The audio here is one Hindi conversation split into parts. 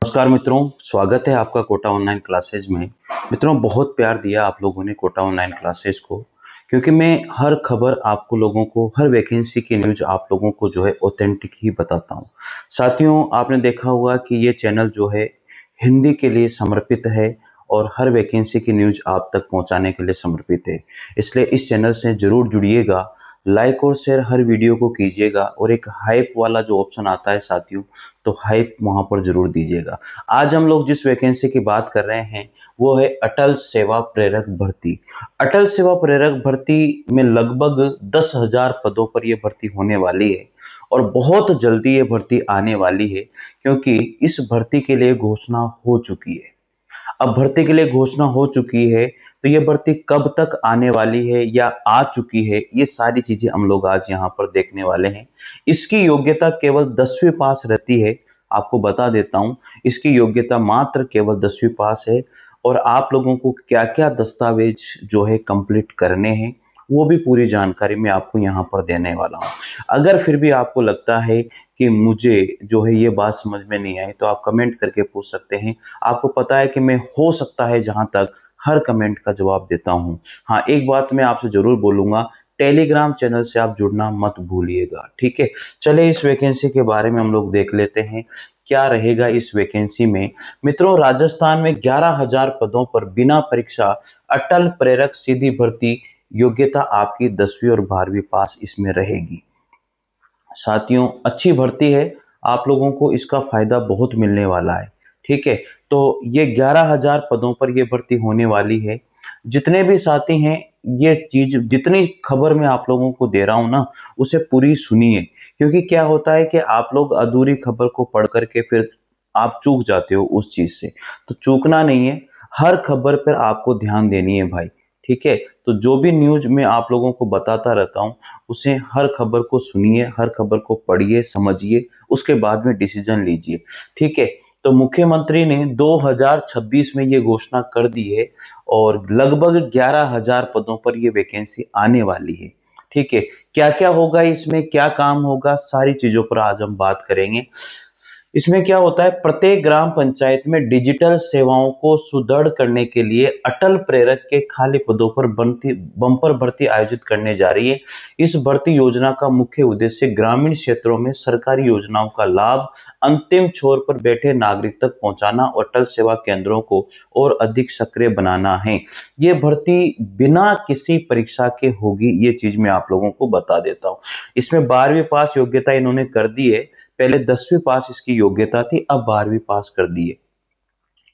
नमस्कार मित्रों, स्वागत है आपका कोटा ऑनलाइन क्लासेज में। मित्रों, बहुत प्यार दिया आप लोगों ने कोटा ऑनलाइन क्लासेज को, क्योंकि मैं हर खबर आपको लोगों को, हर वैकेंसी की न्यूज़ आप लोगों को जो है ऑथेंटिक ही बताता हूँ। साथियों, आपने देखा होगा कि ये चैनल जो है हिंदी के लिए समर्पित है और हर वैकेंसी की न्यूज़ आप तक पहुँचाने के लिए समर्पित है। इसलिए इस चैनल से ज़रूर जुड़िएगा, लाइक और शेयर हर वीडियो को कीजिएगा और एक हाइप वाला जो ऑप्शन आता है साथियों, तो हाइप वहाँ पर ज़रूर दीजिएगा। आज हम लोग जिस वैकेंसी की बात कर रहे हैं वो है अटल सेवा प्रेरक भर्ती। अटल सेवा प्रेरक भर्ती में लगभग 10,000 पदों पर यह भर्ती होने वाली है और बहुत जल्दी ये भर्ती आने वाली है, क्योंकि इस भर्ती के लिए घोषणा हो चुकी है। अब भर्ती के लिए घोषणा हो चुकी है, तो ये भर्ती कब तक आने वाली है या आ चुकी है, ये सारी चीजें हम लोग आज यहाँ पर देखने वाले हैं। इसकी योग्यता केवल 10वीं पास रहती है। आपको बता देता हूँ, इसकी योग्यता मात्र केवल 10वीं पास है। और आप लोगों को क्या क्या दस्तावेज जो है कंप्लीट करने हैं, वो भी पूरी जानकारी मैं आपको यहाँ पर देने वाला हूँ। अगर फिर भी आपको लगता है कि मुझे जो है ये बात समझ में नहीं आई, तो आप कमेंट करके पूछ सकते हैं। आपको पता है कि मैं हो सकता है जहां तक हर कमेंट का जवाब देता हूं। हाँ, एक बात मैं आपसे जरूर बोलूंगा, टेलीग्राम चैनल से आप जुड़ना मत भूलिएगा, ठीक है। चले इस वैकेंसी के बारे में हम लोग देख लेते हैं, क्या रहेगा इस वैकेंसी में। मित्रों, राजस्थान में 11,000 पदों पर बिना परीक्षा अटल प्रेरक सीधी भर्ती। योग्यता आपकी 10वीं और 12वीं पास इसमें रहेगी। साथियों, अच्छी भर्ती है, आप लोगों को इसका फायदा बहुत मिलने वाला है, ठीक है। तो ये 11,000 पदों पर ये भर्ती होने वाली है। जितने भी साथी हैं, ये चीज जितनी खबर मैं आप लोगों को दे रहा हूं ना, उसे पूरी सुनिए। क्योंकि क्या होता है कि आप लोग अधूरी खबर को पढ़ करके फिर आप चूक जाते हो उस चीज से। तो चूकना नहीं है, हर खबर पर आपको ध्यान देनी है भाई, ठीक है। तो जो भी न्यूज मैं आप लोगों को बताता रहता हूं, उसे हर खबर को सुनिए, हर खबर को पढ़िए, समझिए, उसके बाद में डिसीजन लीजिए, ठीक है। तो मुख्यमंत्री ने 2026 में ये घोषणा कर दी है और लगभग 11,000 पदों पर ये वैकेंसी आने वाली है, ठीक है। क्या क्या होगा इसमें, क्या काम होगा, सारी चीजों पर आज हम बात करेंगे। इसमें क्या होता है, प्रत्येक ग्राम पंचायत में डिजिटल सेवाओं को सुदृढ़ करने के लिए अटल प्रेरक के खाली पदों पर बंपर भर्ती आयोजित करने जा रही है। इस भर्ती योजना का मुख्य उद्देश्य ग्रामीण क्षेत्रों में सरकारी योजनाओं का लाभ अंतिम छोर पर बैठे नागरिक तक पहुंचाना और अटल सेवा केंद्रों को और अधिक सक्रिय बनाना है। ये भर्ती बिना किसी परीक्षा के होगी, ये चीज मैं आप लोगों को बता देता हूँ। इसमें 12वीं पास योग्यता इन्होंने कर दी है। पहले 10वीं पास इसकी योग्यता थी, अब 12वीं पास कर दी है,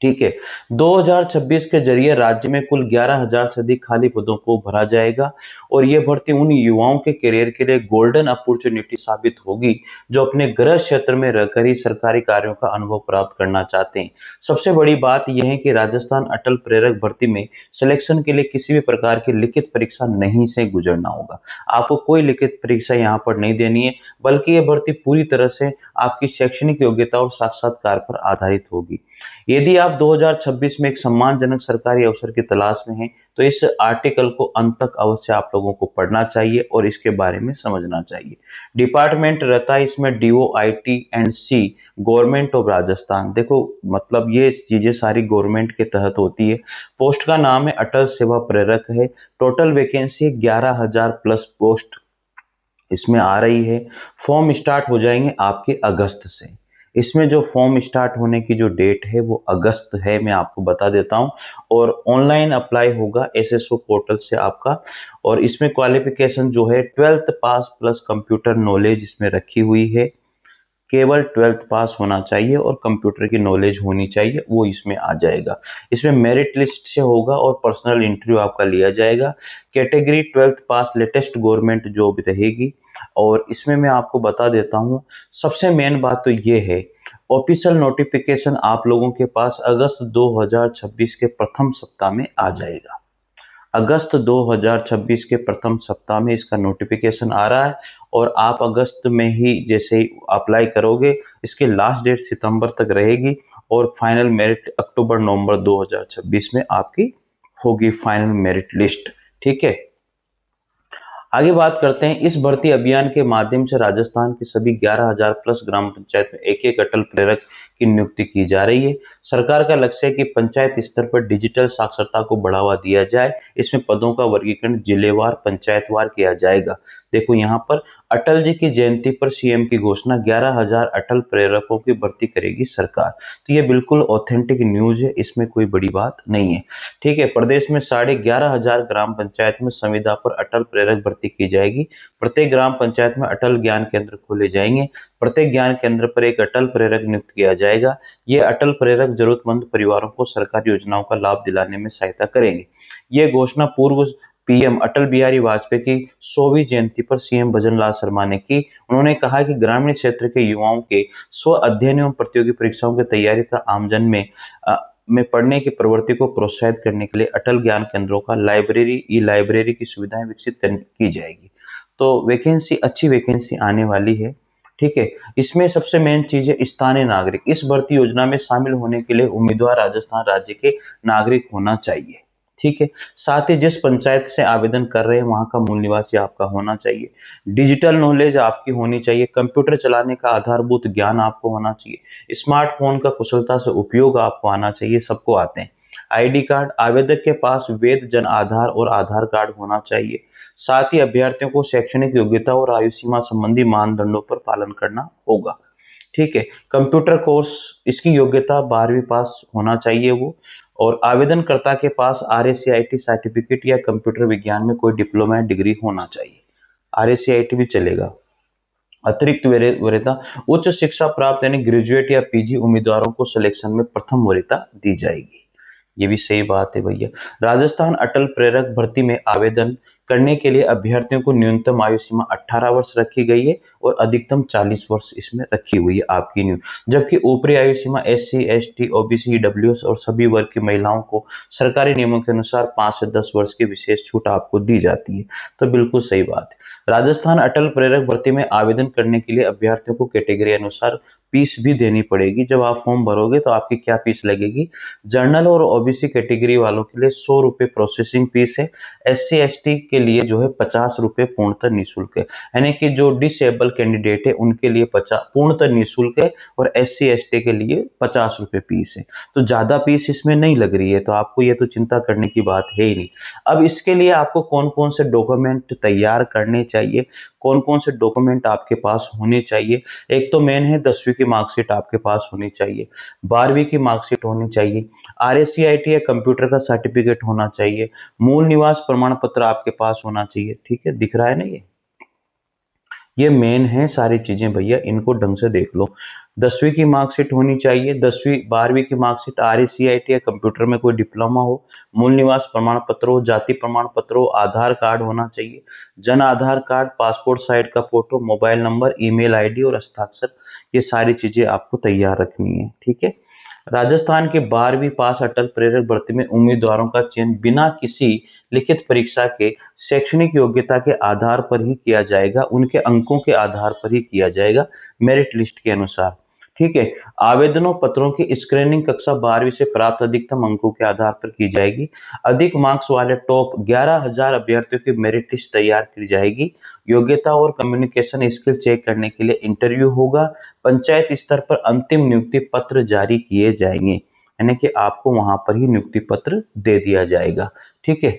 ठीक है। 2026 के जरिए राज्य में कुल 11,000 से अधिक खाली पदों को भरा जाएगा और यह भर्ती उन युवाओं के करियर के लिए गोल्डन अपॉर्चुनिटी साबित होगी जो अपने गृह क्षेत्र में रहकर ही सरकारी कार्यों का अनुभव प्राप्त करना चाहते हैं। सबसे बड़ी बात यह है कि राजस्थान अटल प्रेरक भर्ती में सिलेक्शन के लिए किसी भी प्रकार की लिखित परीक्षा नहीं से गुजरना होगा। आपको कोई लिखित परीक्षा यहाँ पर नहीं देनी है, बल्कि यह भर्ती पूरी तरह से आपकी शैक्षणिक योग्यता और साक्षात्कार पर आधारित होगी। यदि आप 2026 में एक सम्मानजनक सरकारी अवसर की तलाश में हैं, तो इस आर्टिकल को अंत तक अवश्य आप लोगों को पढ़ना चाहिए और इसके बारे में समझना चाहिए। डिपार्टमेंट रहता है इसमें DOIT&C, गवर्नमेंट ऑफ राजस्थान। देखो, मतलब ये चीजें सारी गवर्नमेंट के तहत होती है। पोस्ट का नाम है अटल सेवा प्रेरक है। टोटल वैकेंसी 11,000 प्लस पोस्ट इसमें आ रही है। फॉर्म स्टार्ट हो जाएंगे आपके अगस्त से। इसमें जो फॉर्म स्टार्ट होने की जो डेट है वो अगस्त है, मैं आपको बता देता हूं। और ऑनलाइन अप्लाई होगा SSO पोर्टल से आपका। और इसमें क्वालिफिकेशन जो है 12th पास प्लस कंप्यूटर नॉलेज इसमें रखी हुई है। केवल 12th पास होना चाहिए और कंप्यूटर की नॉलेज होनी चाहिए, वो इसमें आ जाएगा। इसमें मेरिट लिस्ट से होगा और पर्सनल इंटरव्यू आपका लिया जाएगा। कैटेगरी 12th पास लेटेस्ट गवर्नमेंट जॉब रहेगी। और इसमें मैं आपको बता देता हूँ, सबसे मेन बात तो ये है, ऑफिशियल नोटिफिकेशन आप लोगों के पास अगस्त 2026 के प्रथम सप्ताह में आ जाएगा। अगस्त 2026 के प्रथम सप्ताह में इसका नोटिफिकेशन आ रहा है और आप अगस्त में ही जैसे ही अप्लाई करोगे, इसकी लास्ट डेट सितंबर तक रहेगी और फाइनल मेरिट अक्टूबर नवंबर 2026 में आपकी होगी फाइनल मेरिट लिस्ट, ठीक है। आगे बात करते हैं, इस भर्ती अभियान के माध्यम से राजस्थान के सभी 11,000 प्लस ग्राम पंचायत में एक एक अटल प्रेरक की नियुक्ति की जा रही है। सरकार का लक्ष्य है कि पंचायत स्तर पर डिजिटल साक्षरता को बढ़ावा दिया जाए। इसमें पदों का वर्गीकरण जिलेवार पंचायतवार किया जाएगा। देखो यहाँ पर अटल जी की जयंती पर सीएम की घोषणा, 11,000 अटल प्रेरकों की भर्ती करेगी सरकार। तो ये बिल्कुल ऑथेंटिक न्यूज है, इसमें कोई बड़ी बात नहीं है। ठीक है, प्रदेश में 11,500 ग्राम पंचायत में संविदा पर अटल प्रेरक भर्ती की जाएगी। प्रत्येक ग्राम पंचायत में अटल ज्ञान केंद्र खोले जाएंगे। प्रत्येक ज्ञान केंद्र पर एक अटल प्रेरक नियुक्त किया जाएगा। ये अटल प्रेरक जरूरतमंद परिवारों को सरकारी योजनाओं का लाभ दिलाने में सहायता करेंगे। ये घोषणा पूर्व पीएम अटल बिहारी वाजपेयी की 100वीं जयंती पर सीएम भजनलाल शर्मा ने की। उन्होंने कहा कि ग्रामीण क्षेत्र के युवाओं के स्व अध्ययन एवं प्रतियोगी परीक्षाओं की तैयारी तथा आमजन में पढ़ने की प्रवृत्ति को प्रोत्साहित करने के लिए अटल ज्ञान केंद्रों का ई लाइब्रेरी की सुविधाएं विकसित की जाएगी। तो वैकेंसी, अच्छी वैकेंसी आने वाली है। ठीक है, इसमें सबसे मेन चीज है स्थानीय नागरिक। इस भर्ती योजना में शामिल होने के लिए उम्मीदवार राजस्थान राज्य के नागरिक होना चाहिए। ठीक है, साथ ही जिस पंचायत से आवेदन कर रहे हैं वहां का मूल निवासी आपका होना चाहिए। डिजिटल नॉलेज आपकी होनी चाहिए। कंप्यूटर चलाने का आधारभूत ज्ञान आपको होना चाहिए। स्मार्टफोन का कुशलता से उपयोग आपको आना चाहिए, सबको आते हैं। आईडी कार्ड, आवेदक के पास वैध जन आधार और आधार कार्ड होना चाहिए। साथ ही अभ्यर्थियों को शैक्षणिक योग्यता और आयु सीमा संबंधी मानदंडों पर पालन करना होगा। ठीक है, कंप्यूटर कोर्स, इसकी योग्यता 12वीं पास होना चाहिए वो। और आवेदनकर्ता के पास आरएसीआईटी सर्टिफिकेट या कंप्यूटर विज्ञान में कोई डिप्लोमा या डिग्री होना चाहिए। आरएसीआईटी भी चलेगा। अतिरिक्त वरीयता, उच्च शिक्षा प्राप्त यानी ग्रेजुएट या पीजी उम्मीदवारों को सिलेक्शन में प्रथम वरीयता दी जाएगी। ये भी सही बात है भैया। राजस्थान अटल प्रेरक भर्ती में आवेदन करने के लिए अभ्यर्थियों को न्यूनतम आयु सीमा 18 वर्ष रखी गई है और अधिकतम 40 वर्ष इसमें रखी हुई है आपकी जबकि ऊपरी आयु सीमा एससी, एसटी, ओबीसी, ईडब्ल्यूएस और सभी वर्ग की महिलाओं को सरकारी नियमों के अनुसार 5 से 10 वर्ष की विशेष छूट आपको दी जाती है। तो बिल्कुल सही बात है। राजस्थान अटल प्रेरक भर्ती में आवेदन करने के लिए अभ्यर्थियों को कैटेगरी अनुसार फीस भी देनी पड़ेगी। जब आप फॉर्म भरोगे तो आपकी क्या फीस लगेगी? जनरल और ओबीसी कैटेगरी वालों के लिए 100 रुपए प्रोसेसिंग फीस है। एससी एसटी के लिए जो है 50 रुपए पूर्णतः निःशुल्क है। यानी कि जो डिसेबल कैंडिडेट है उनके लिए 50 पूर्णतः निःशुल्क है और एससी एसटी के लिए 50 रुपए फीस है। तो ज्यादा फीस इसमें नहीं लग रही है, तो आपको ये तो चिंता करने की बात है ही नहीं। अब इसके लिए आपको कौन कौन से डॉक्यूमेंट तैयार करने चाहिए, कौन कौन से डॉक्यूमेंट आपके पास होने चाहिए? एक तो मेन है 10वीं की मार्कशीट आपके पास होनी चाहिए, 12वीं की मार्कशीट होनी चाहिए, आरएसीआईटी या कंप्यूटर का सर्टिफिकेट होना चाहिए, मूल निवास प्रमाण पत्र आपके पास होना चाहिए। ठीक है, दिख रहा है ना ये मेन है सारी चीजें भैया, इनको ढंग से देख लो। 10वीं की मार्कशीट होनी चाहिए, 10वीं 12वीं की मार्कशीट, आरएसीआईटी या कंप्यूटर में कोई डिप्लोमा हो, मूल निवास प्रमाण पत्र हो, जाति प्रमाण पत्र हो, आधार कार्ड होना चाहिए, Jan Aadhaar card, passport size का photo, mobile number, email ID और हस्ताक्षर। ये सारी चीजें आपको तैयार रखनी है। ठीक है, राजस्थान के 12वीं पास अटल प्रेरक भर्ती में उम्मीदवारों का चयन बिना किसी लिखित परीक्षा के शैक्षणिक योग्यता के आधार पर ही किया जाएगा, उनके अंकों के आधार पर ही किया जाएगा, मेरिट लिस्ट के अनुसार। ठीक है, आवेदनों पत्रों की स्क्रीनिंग कक्षा 12वीं से प्राप्त अधिकतम अंकों के आधार पर की जाएगी। अधिक मार्क्स वाले टॉप 11,000 अभ्यर्थियों की मेरिट लिस्ट तैयार की जाएगी। योग्यता और कम्युनिकेशन स्किल चेक करने के लिए इंटरव्यू होगा। पंचायत स्तर पर अंतिम नियुक्ति पत्र जारी किए जाएंगे, यानी कि आपको वहां पर ही नियुक्ति पत्र दे दिया जाएगा। ठीक है,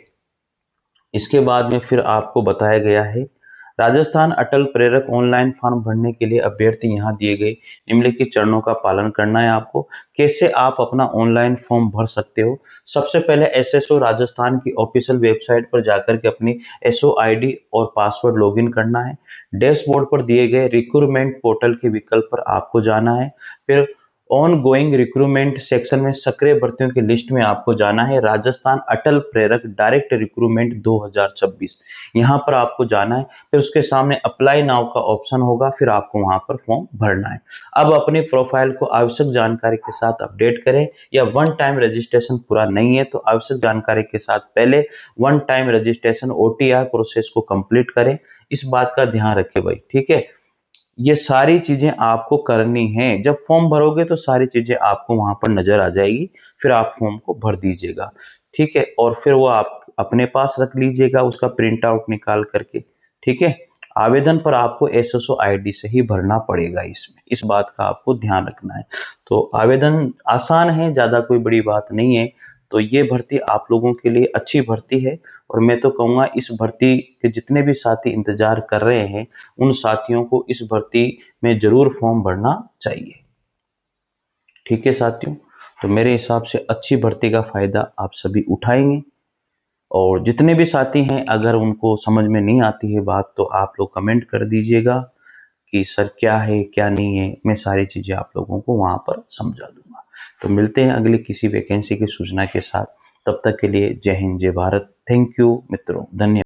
इसके बाद में फिर आपको बताया गया है राजस्थान अटल प्रेरक ऑनलाइन फॉर्म भरने के लिए अभ्यर्थी यहाँ दिए गए निम्नलिखित चरणों का पालन करना है आपको। कैसे आप अपना ऑनलाइन फॉर्म भर सकते हो? सबसे पहले एसएसओ राजस्थान की ऑफिशियल वेबसाइट पर जाकर के अपनी एसओ आईडी और पासवर्ड लॉगिन करना है। डैशबोर्ड पर दिए गए रिक्रूटमेंट पोर्टल के विकल्प पर आपको जाना है। फिर ऑन गोइंग रिक्रूटमेंट सेक्शन में सक्रिय भर्तियों की लिस्ट में आपको जाना है। राजस्थान अटल प्रेरक डायरेक्ट रिक्रूटमेंट 2026, यहाँ पर आपको जाना है। फिर उसके सामने अप्लाई नाउ का ऑप्शन होगा, फिर आपको वहां पर फॉर्म भरना है। अब अपनी प्रोफाइल को आवश्यक जानकारी के साथ अपडेट करें, या वन टाइम रजिस्ट्रेशन पूरा नहीं है तो आवश्यक जानकारी के साथ पहले one time registration OTR process को कंप्लीट करें। इस बात का ध्यान रखें भाई। ठीक है, ये सारी चीजें आपको करनी है। जब फॉर्म भरोगे तो सारी चीजें आपको वहां पर नजर आ जाएगी, फिर आप फॉर्म को भर दीजिएगा। ठीक है, और फिर वो आप अपने पास रख लीजिएगा उसका प्रिंट आउट निकाल करके। ठीक है। आवेदन पर आपको एसएसओ आईडी से ही भरना पड़ेगा, इसमें इस बात का आपको ध्यान रखना है। तो आवेदन आसान है, ज़्यादा कोई बड़ी बात नहीं है। तो ये भर्ती आप लोगों के लिए अच्छी भर्ती है और मैं तो कहूँगा इस भर्ती के जितने भी साथी इंतजार कर रहे हैं उन साथियों को इस भर्ती में ज़रूर फॉर्म भरना चाहिए। ठीक है साथियों, तो मेरे हिसाब से अच्छी भर्ती का फ़ायदा आप सभी उठाएंगे। और जितने भी साथी हैं अगर उनको समझ में नहीं आती है बात तो आप लोग कमेंट कर दीजिएगा कि सर क्या है क्या नहीं है, मैं सारी चीज़ें आप लोगों को वहाँ पर समझा दूंगा। तो मिलते हैं अगली किसी वैकेंसी की सूचना के साथ, तब तक के लिए जय हिंद जय भारत। थैंक यू मित्रों, धन्यवाद।